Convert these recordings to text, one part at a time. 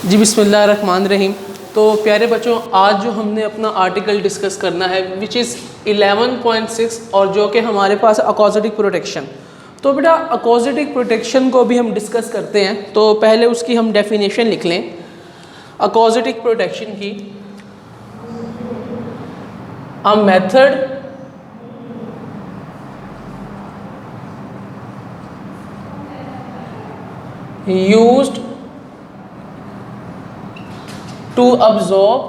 जी बिस्मिल्लाहिर्रहमानिर्रहीम। तो प्यारे बच्चों, आज जो हमने अपना आर्टिकल डिस्कस करना है विच इज़ 11.6 और जो कि हमारे पास अकोस्टिक प्रोटेक्शन। तो बेटा अकोस्टिक प्रोटेक्शन को भी हम डिस्कस करते हैं। तो पहले उसकी हम डेफिनेशन लिख लें अकोस्टिक प्रोटेक्शन की। A method used to absorb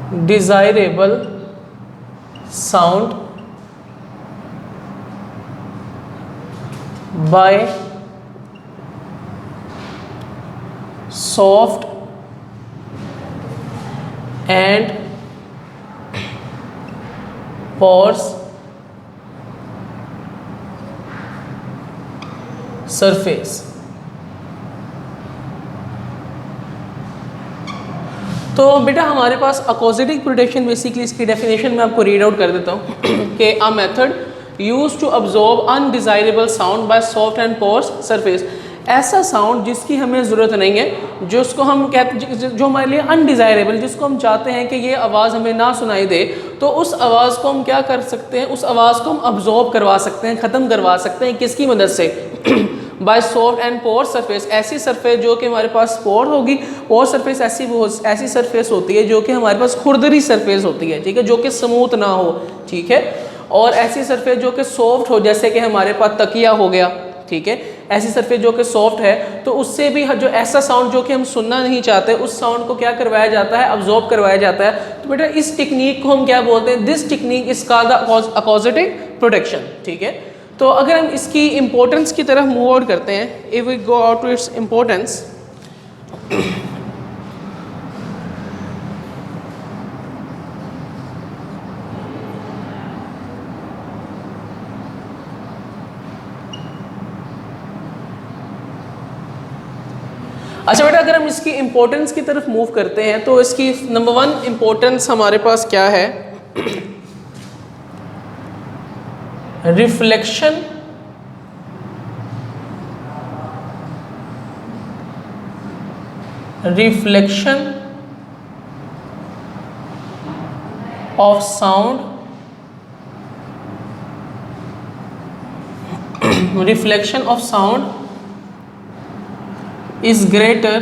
undesirable sound by soft and porous surface। तो बेटा हमारे पास अकोस्टिक प्रोटेक्शन बेसिकली इसकी डेफिनेशन मैं आपको रीड आउट कर देता हूँ कि a method used to absorb undesirable sound by soft and porous surface. ऐसा साउंड जिसकी हमें ज़रूरत नहीं है, जो उसको हम कहते जो हमारे लिए अनडिज़ायरेबल, जिसको हम चाहते हैं कि ये आवाज़ हमें ना सुनाई दे, तो उस आवाज़ को हम क्या कर सकते हैं, उस आवाज़ को हम अब्जॉर्ब करवा सकते हैं, ख़त्म करवा सकते हैं। किसकी मदद से? By soft and pore surface. ऐसी सरफेस जो कि हमारे पास पोर होगी। पोर सरफेस ऐसी सरफेस होती है जो कि हमारे पास खुरदरी सरफेस होती है, ठीक है, जो कि स्मूथ ना हो, ठीक है। और ऐसी सरफेस जो कि सॉफ्ट हो, जैसे कि हमारे पास तकिया हो गया, ठीक है। ऐसी सरफेस जो कि सॉफ्ट है, तो उससे भी जो ऐसा साउंड जो कि हम सुनना नहीं चाहते, उस साउंड को क्या करवाया जाता है, अब्जॉर्ब करवाया जाता है। तो बेटा इस टेक्निक को हम क्या बोलते हैं? This technique is called the acoustic protection, ठीक है। तो अगर हम इसकी इंपॉर्टेंस की तरफ मूव आउट करते हैं, if we go out to its importance, अच्छा बेटा अगर हम इसकी इंपॉर्टेंस की तरफ मूव करते हैं तो इसकी नंबर 1 इंपॉर्टेंस हमारे पास क्या है? Reflection of sound, reflection of sound is greater,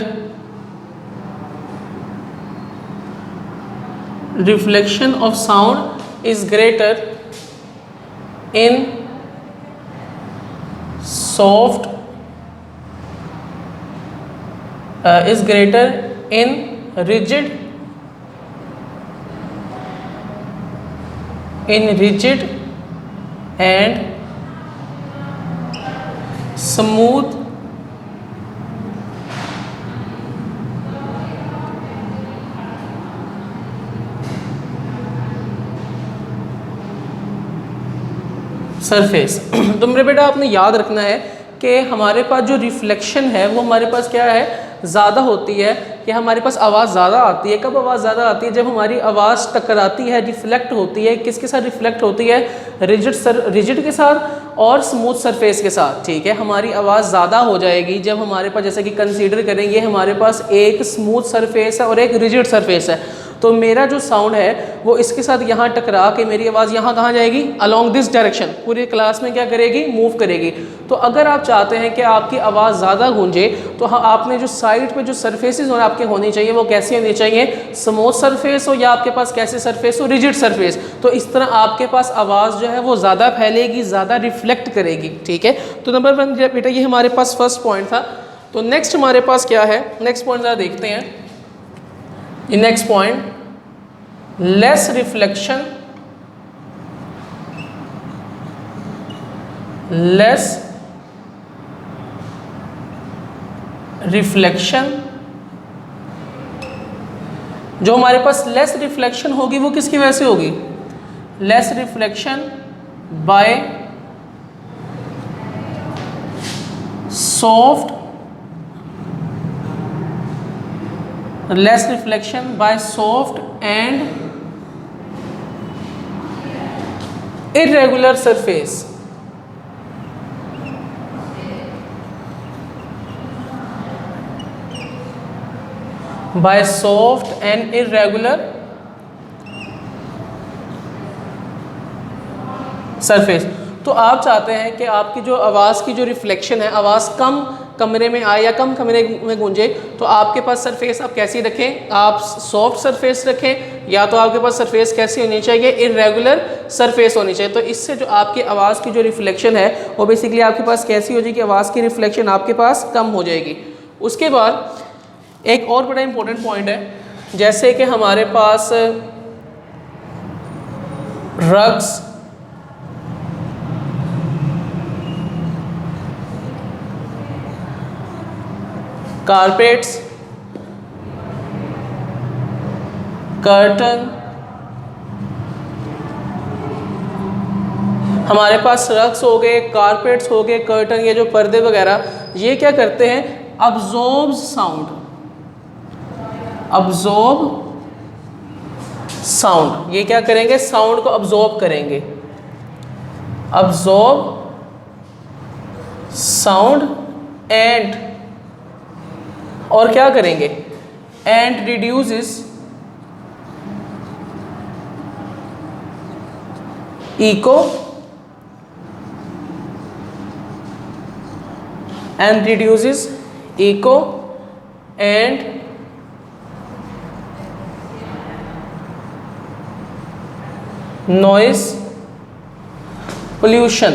reflection of sound is greater in soft is greater in rigid and smooth surface. तो मेरे बेटा आपने याद रखना है कि हमारे पास जो रिफ्लेक्शन है वो हमारे पास क्या है, ज़्यादा होती है, कि हमारे पास आवाज़ ज़्यादा आती है। कब आवाज़ ज़्यादा आती है? जब हमारी आवाज़ टकराती है, रिफ्लेक्ट होती है। किसके साथ रिफ्लेक्ट होती है? रिजिड के साथ और स्मूथ सरफेस के साथ, ठीक है। हमारी आवाज़ ज़्यादा हो जाएगी जब हमारे पास, जैसे कि कंसीडर करेंगे हमारे पास एक स्मूथ सरफेस है और एक रिजिड सरफेस है। तो मेरा जो साउंड है वो इसके साथ यहाँ टकरा के मेरी आवाज़ यहाँ कहाँ जाएगी? अलोंग दिस डायरेक्शन, पूरी क्लास में क्या करेगी? मूव करेगी। तो अगर आप चाहते हैं कि आपकी आवाज़ ज़्यादा गूंजे तो आपने जो साइड पे जो सरफेसेस और आपके होनी चाहिए वो कैसी होनी चाहिए? स्मूथ सरफेस हो या आपके पास कैसे सरफेस हो? Rigid surface. तो इस तरह आपके पास आवाज़ जो है वो ज़्यादा फैलेगी, ज़्यादा रिफ्लेक्ट करेगी, ठीक है। तो नंबर 1 बेटा ये हमारे पास फर्स्ट पॉइंट था। तो नेक्स्ट हमारे पास क्या है? नेक्स्ट पॉइंट ज़रा देखते हैं। नेक्स्ट पॉइंट, लेस रिफ्लेक्शन, जो हमारे पास लेस रिफ्लेक्शन होगी वो किसकी वजह से होगी? Less reflection by soft less reflection by soft and irregular surface. By soft and irregular surface. तो आप चाहते हैं कि आपकी जो आवाज़ की जो रिफ्लेक्शन है, आवाज़ कम कमरे में आए या कम कमरे में गूंजे, तो आपके पास सरफेस आप कैसी रखें, आप सॉफ्ट सरफेस रखें, या तो आपके पास सरफेस कैसी होनी चाहिए, इरेगुलर सरफेस होनी चाहिए। तो इससे जो आपकी आवाज़ की जो रिफ्लेक्शन है वो बेसिकली आपके पास कैसी हो जाएगी, आवाज़ की रिफ्लेक्शन आपके पास कम हो जाएगी। उसके बाद एक और बड़ा इंपॉर्टेंट पॉइंट है, जैसे कि हमारे पास रग्स, कारपेट्स, कर्टन, हमारे पास रग्स हो गए, कारपेट्स हो गए, कर्टन, ये जो पर्दे वगैरह, ये क्या करते हैं, अब्जॉर्ब साउंड, अब्जॉर्ब साउंड, ये क्या करेंगे, साउंड को अब्जॉर्ब करेंगे, अब्जॉर्ब साउंड एंड, और क्या करेंगे, and reduces echo and reduces echo and noise pollution।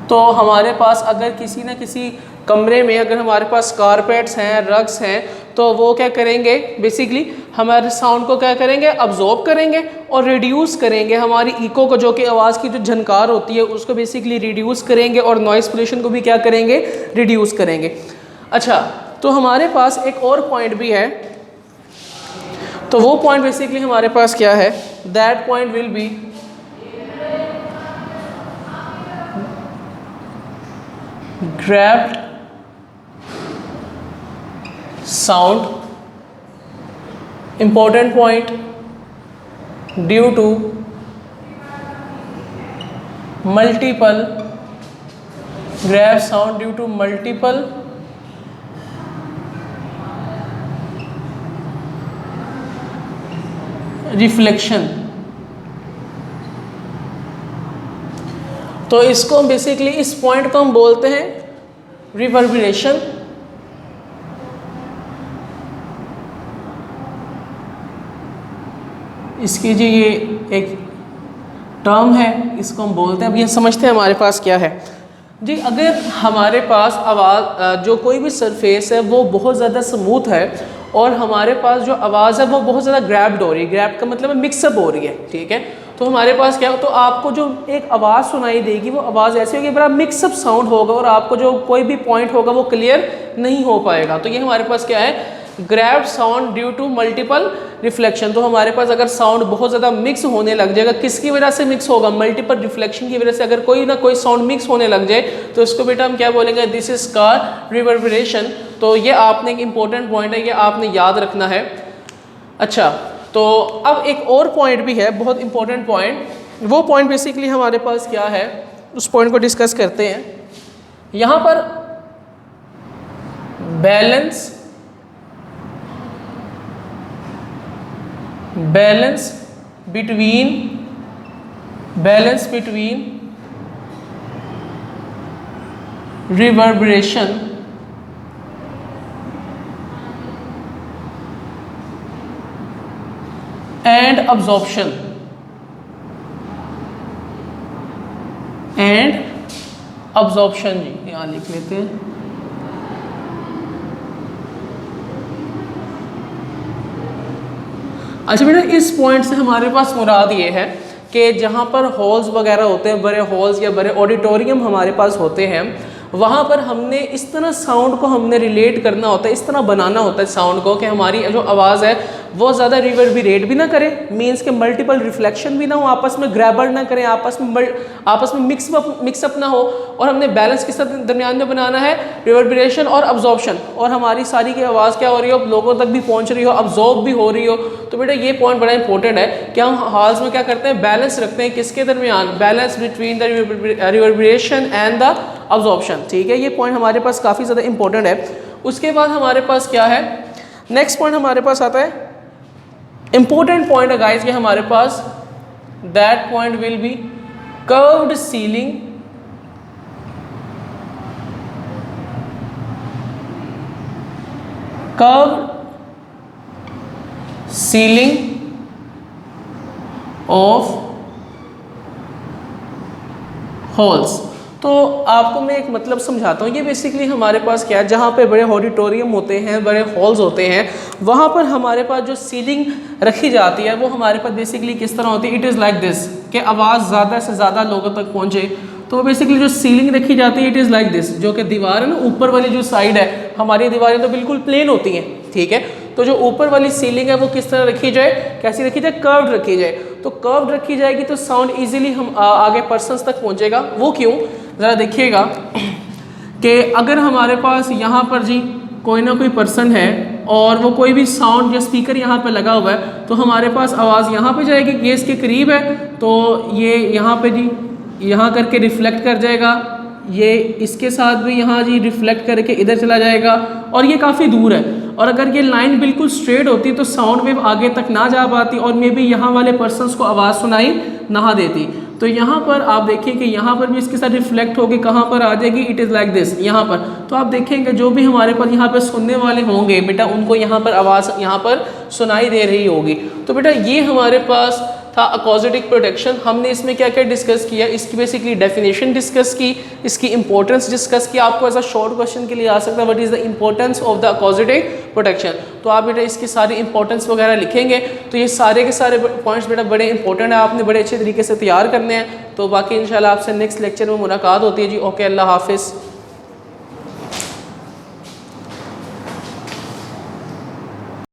तो हमारे पास अगर किसी न किसी कमरे में अगर हमारे पास कारपेट्स हैं, रग्स हैं, तो वो क्या करेंगे, बेसिकली हमारे साउंड को क्या करेंगे, अब्जॉर्ब करेंगे और रिड्यूस करेंगे, हमारी इको को, जो कि आवाज़ की जो झनकार होती है उसको बेसिकली रिड्यूस करेंगे, और नॉइस पोल्यूशन को भी क्या करेंगे, रिड्यूस करेंगे। अच्छा, तो हमारे पास एक और पॉइंट भी है, तो वो पॉइंट बेसिकली हमारे पास क्या है, that point will B grabbed sound, important point, due to multiple grab sound due to multiple reflection। तो इसको बेसिकली, इस पॉइंट को हम बोलते हैं रिवर्बरेशन। इसकी जो ये एक टर्म है, इसको हम बोलते हैं, अब ये समझते हैं हमारे पास क्या है जी। अगर हमारे पास आवाज़, जो कोई भी सरफेस है वो बहुत ज़्यादा स्मूथ है और हमारे पास जो आवाज़ है वो बहुत ज़्यादा ग्रैब्ड हो रही है, ग्रैब्ड का मतलब है मिक्सअप हो रही है, ठीक है, तो हमारे पास क्या हो, तो आपको जो एक आवाज़ सुनाई देगी वो आवाज़ ऐसी होगी, बड़ा मिक्सअप साउंड होगा और आपको जो कोई भी पॉइंट होगा वो क्लियर नहीं हो पाएगा। तो ये हमारे पास क्या है, grabbed sound due to multiple reflection. तो हमारे पास अगर साउंड बहुत ज़्यादा मिक्स होने लग जाएगा, किसकी वजह से मिक्स होगा, मल्टीपल रिफ्लेक्शन की वजह से अगर कोई ना कोई साउंड मिक्स होने लग जाए तो इसको बेटा हम क्या बोलेंगे, दिस इज कॉल्ड रिवर्बरेशन। तो ये आपने एक इंपॉर्टेंट पॉइंट है, ये आपने याद रखना है। अच्छा, तो अब एक और पॉइंट भी है, बहुत इंपॉर्टेंट पॉइंट, वो पॉइंट बेसिकली हमारे पास क्या है, उस पॉइंट को डिस्कस करते हैं। यहाँ पर balance between reverberation and absorption जी, यहाँ लिख लेते हैं। अच्छा बेटा, इस पॉइंट से हमारे पास मुराद ये है कि जहाँ पर हॉल्स वगैरह होते हैं, बड़े हॉल्स या बड़े ऑडिटोरियम हमारे पास होते हैं, वहाँ पर हमने इस तरह साउंड को हमने रिलेट करना होता है, इस तरह बनाना होता है साउंड को कि हमारी जो आवाज़ है वो ज़्यादा रिवर्बरेट भी ना करे, मीन्स के मल्टीपल रिफ्लेक्शन भी ना हो, आपस में ग्रैबल ना करें, आपस में मिक्सअप ना हो, और हमने बैलेंस किस दरमियान में बनाना है, रिवर्बरेशन और अब्जॉर्प्शन, और हमारी सारी की आवाज़ क्या हो रही हो, लोगों तक भी पहुंच रही हो, अब्जॉर्ब भी हो रही हो। तो बेटा ये पॉइंट बड़ा इंपॉर्टेंट है कि हम हॉल्स में क्या करते हैं, बैलेंस रखते हैं किसके दरमियान, balance between the reverberation and the absorption. ठीक है, ये पॉइंट हमारे पास काफ़ी ज़्यादा इंपॉर्टेंट है। उसके बाद हमारे पास क्या है, नेक्स्ट पॉइंट हमारे पास आता है, इंपॉर्टेंट पॉइंट है गाइस, ये हमारे पास, that point will be curved ceiling, curved ceiling of halls. तो आपको मैं एक मतलब समझाता हूँ, ये बेसिकली हमारे पास क्या है, जहाँ पे बड़े ऑडिटोरियम होते हैं, बड़े हॉल्स होते हैं, वहाँ पर हमारे पास जो सीलिंग रखी जाती है वो हमारे पास बेसिकली किस तरह होती है, इट इज़ लाइक दिस, कि आवाज़ ज़्यादा से ज़्यादा लोगों तक पहुँचे। तो बेसिकली जो सीलिंग रखी जाती है इट इज़ लाइक दिस, जो कि दीवार है ना, ऊपर वाली जो साइड है, हमारी दीवारें तो बिल्कुल प्लेन होती हैं, ठीक है, तो जो ऊपर वाली सीलिंग है वो किस तरह रखी जाए, कैसी रखी जाए, कर्व्ड रखी जाए। तो कर्व्ड रखी जाएगी तो साउंड इजीली हम आगे पर्सन्स तक पहुंचेगा। वो क्यों, ज़रा देखिएगा कि अगर हमारे पास यहाँ पर जी कोई ना कोई पर्सन है और वो कोई भी साउंड या स्पीकर यहाँ पे लगा हुआ है, तो हमारे पास आवाज़ यहाँ पे जाएगी, ये इसके करीब है तो ये यहाँ पे जी यहाँ करके रिफ्लेक्ट कर जाएगा, ये इसके साथ भी यहाँ जी रिफ्लेक्ट करके इधर चला जाएगा, और ये काफ़ी दूर है। और अगर ये लाइन बिल्कुल स्ट्रेट होती तो साउंड वेव आगे तक ना जा पाती और मे बी यहाँ वाले पर्सन्स को आवाज़ सुनाई ना देती। तो यहाँ पर आप देखिए कि यहाँ पर भी इसके साथ रिफ्लेक्ट होकर कहाँ पर आ जाएगी, इट इज़ लाइक दिस, यहाँ पर। तो आप देखेंगे जो भी हमारे पास यहाँ पर सुनने वाले होंगे बेटा, उनको यहाँ पर आवाज़ यहाँ पर सुनाई दे रही होगी। तो बेटा ये हमारे पास था अकॉस्टिक प्रोटेक्शन। हमने इसमें क्या क्या डिस्कस किया, इसकी बेसिकली डेफिनेशन डिस्कस की, इसकी इंपॉर्टेंस डिस्कस की। आपको ऐसा शॉर्ट क्वेश्चन के लिए आ सकता है, what is the importance of the acoustic protection. तो आप बेटा इसकी सारी इंपॉर्टेंस वगैरह लिखेंगे। तो ये सारे के सारे पॉइंट्स बेटा बड़े इंपॉर्टेंट है, आपने बड़े अच्छे तरीके से तैयार करने हैं। तो बाकी इंशाल्लाह आपसे नेक्स्ट लेक्चर में मुलाकात होती है जी। ओके, अल्लाह हाफिज़।